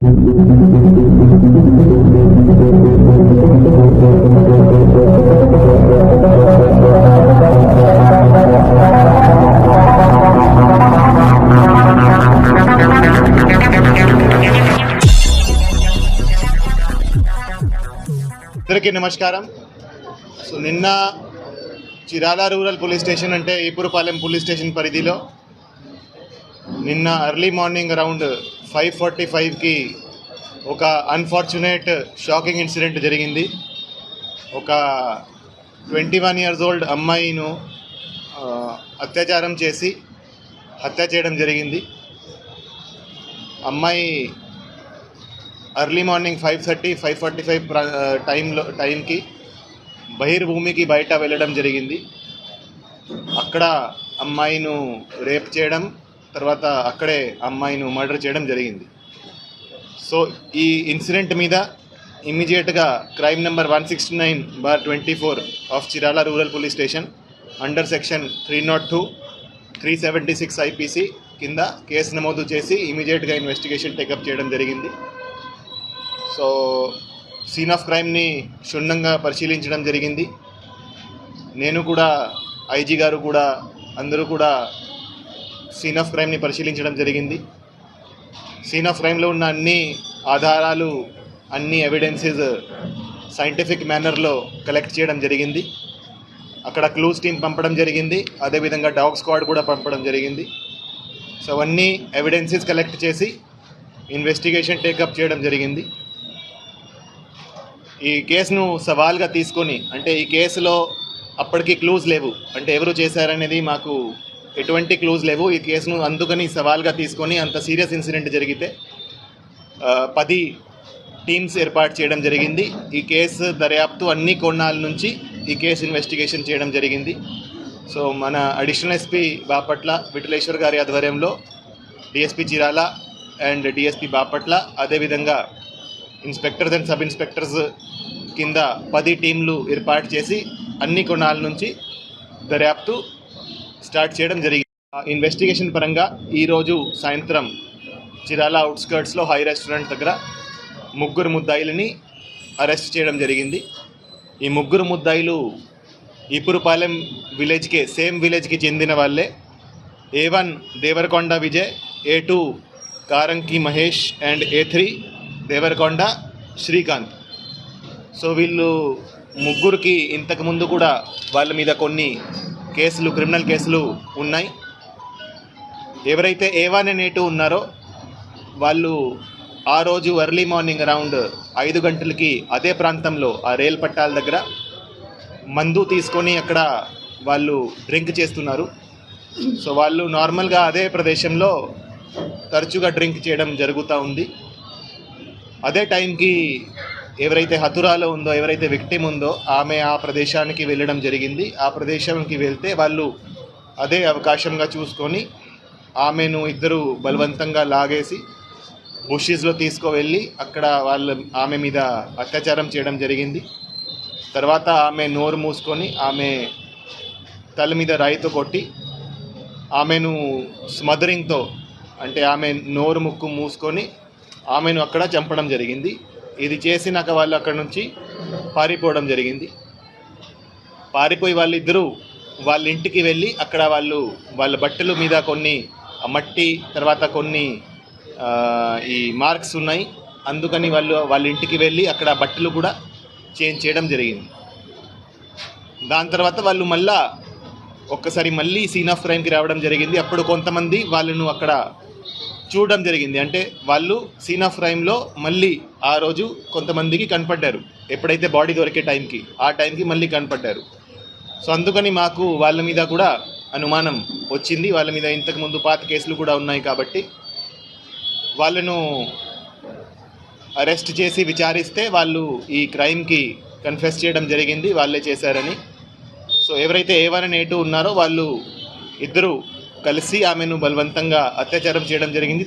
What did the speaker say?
అందరికీ నమస్కారం. సో నిన్న చిరాల రూరల్ పోలీస్ స్టేషన్ అంటే ఈపురపాలెం పోలీస్ స్టేషన్ పరిధిలో నిన్న ఎర్లీ మార్నింగ్ అరౌండ్ 5:45కి ఒక అన్ఫార్చునేట్ షాకింగ్ ఇన్సిడెంట్ జరిగింది. ఒక 21 years old అమ్మాయిను అత్యాచారం చేసి హత్య చేయడం జరిగింది. అమ్మాయి ఎర్లీ మార్నింగ్ 5:30-5:45 టైంకి బహిర్భూమికి బయట వెళ్ళడం జరిగింది. అక్కడ అమ్మాయిను రేప్ చేయడం, తర్వాత అక్కడే అమ్మాయిను మర్డర్ చేయడం జరిగింది. సో ఈ ఇన్సిడెంట్ మీద ఇమ్మీడియట్గా crime number 169/24 of Chirala rural police station under section 302, 376 IPC కింద కేసు నమోదు చేసి ఇమీడియట్గా ఇన్వెస్టిగేషన్ టేకప్ చేయడం జరిగింది. సో సీన్ ఆఫ్ క్రైమ్ని క్షుణ్ణంగా పరిశీలించడం జరిగింది. నేను కూడా, ఐజీ గారు కూడా, అందరూ కూడా సీన్ ఆఫ్ క్రైమ్ని పరిశీలించడం జరిగింది. సీన్ ఆఫ్ క్రైమ్లో ఉన్న అన్ని ఆధారాలు, అన్ని ఎవిడెన్సెస్ సైంటిఫిక్ మేనర్లో కలెక్ట్ చేయడం జరిగింది. అక్కడ క్లూస్ టీమ్ పంపడం జరిగింది, అదేవిధంగా డాగ్ స్క్వాడ్ కూడా పంపడం జరిగింది. సో అవన్నీ ఎవిడెన్సెస్ కలెక్ట్ చేసి ఇన్వెస్టిగేషన్ టేకప్ చేయడం జరిగింది. ఈ కేసును సవాల్గా తీసుకొని, అంటే ఈ కేసులో అప్పటికి క్లూజ్ లేవు, అంటే ఎవరు చేశారనేది మాకు ఎటువంటి క్లూజ్ లేవు. ఈ కేసును అందుకని సవాల్గా తీసుకొని, అంత సీరియస్ ఇన్సిడెంట్ జరిగితే 10 టీమ్స్ ఏర్పాటు చేయడం జరిగింది. ఈ కేసు దర్యాప్తు అన్ని కోణాల నుంచి ఈ కేసు ఇన్వెస్టిగేషన్ చేయడం జరిగింది. సో మన అడిషనల్ ఎస్పీ బాపట్ల విఠలేశ్వర్ గారి ఆధ్వర్యంలో DSP Chirala and DSP Bapatla, అదేవిధంగా ఇన్స్పెక్టర్స్ అండ్ సబ్ ఇన్స్పెక్టర్స్ కింద 10 టీంలు ఏర్పాటు చేసి అన్ని కోణాల నుంచి దర్యాప్తు స్టార్ట్ చేయడం జరిగింది. ఇన్వెస్టిగేషన్ పరంగా ఈరోజు సాయంత్రం చిరాల అవుట్స్కర్ట్స్లో హై రెస్టారెంట్ దగ్గర 3 ముద్దాయిలని అరెస్ట్ చేయడం జరిగింది. ఈ 3 ముద్దాయిలు ఈపురపాలెం విలేజ్కే, సేమ్ విలేజ్కి చెందిన వాళ్ళే. A1 Devarakonda Vijay, A2 Karanki Mahesh and A3 Devarakonda Srikanth. So వీళ్ళు ముగ్గురికి ఇంతకుముందు కూడా వాళ్ళ మీద కొన్ని కేసులు, క్రిమినల్ కేసులు ఉన్నాయి. ఎవరైతే A1 and A2 ఉన్నారో వాళ్ళు ఆ రోజు ఎర్లీ మార్నింగ్ అరౌండ్ 5 గంటలకి అదే ప్రాంతంలో ఆ రైలు పట్టాల దగ్గర మందు తీసుకొని అక్కడ వాళ్ళు డ్రింక్ చేస్తున్నారు. సో వాళ్ళు నార్మల్గా అదే ప్రదేశంలో తరచుగా డ్రింక్ చేయడం జరుగుతూ ఉంది. అదే టైంకి ఎవరైతే హతురాలో ఉందో, ఎవరైతే విక్టిమ్ ఉందో, ఆమె ఆ ప్రదేశానికి వెళ్ళడం జరిగింది. ఆ ప్రదేశానికి వెళ్తే వాళ్ళు అదే అవకాశంగా చూసుకొని ఆమెను ఇద్దరు బలవంతంగా లాగేసి బుషెస్లో తీసుకువెళ్ళి అక్కడ ఆమె మీద అత్యాచారం చేయడం జరిగింది. తర్వాత ఆమె నోరు మూసుకొని ఆమె తల మీద రాయితో కొట్టి ఆమెను స్మదరింగ్తో, అంటే ఆమె నోరు ముక్కు మూసుకొని ఆమెను అక్కడ చంపడం జరిగింది. ఇది చేసినాక వాళ్ళు అక్కడ నుంచి పారిపోవడం జరిగింది. పారిపోయి వాళ్ళిద్దరూ వాళ్ళ ఇంటికి వెళ్ళి అక్కడ వాళ్ళ బట్టల మీద కొన్ని మట్టి, తర్వాత కొన్ని ఈ మార్క్స్ ఉన్నాయి. అందుకని వాళ్ళ ఇంటికి వెళ్ళి అక్కడ బట్టలు కూడా చేంజ్ చేయడం జరిగింది. దాని తర్వాత వాళ్ళు ఒక్కసారి మళ్ళీ సీన్ ఆఫ్ క్రైమ్కి రావడం జరిగింది. అప్పుడు కొంతమంది వాళ్ళను అక్కడ చూడడం జరిగింది. అంటే వాళ్ళు సీన్ ఆఫ్ క్రైమ్లో మళ్ళీ ఆ రోజు కొంతమందికి కనపడ్డారు. ఎప్పుడైతే బాడీ దొరికే టైంకి, ఆ టైంకి మళ్ళీ కనపడ్డారు. సో అందుకని మాకు వాళ్ళ మీద కూడా అనుమానం వచ్చింది. వాళ్ళ మీద ఇంతకుముందు పాత కేసులు కూడా ఉన్నాయి కాబట్టి వాళ్ళను అరెస్ట్ చేసి విచారిస్తే వాళ్ళు ఈ క్రైమ్కి కన్ఫెస్ చేయడం జరిగింది, వాళ్ళే చేశారని. సో ఎవరైతే A1 and A2 ఉన్నారో వాళ్ళు ఇద్దరు కలిసి ఆమెను బలవంతంగా అత్యాచారం చేయడం జరిగింది.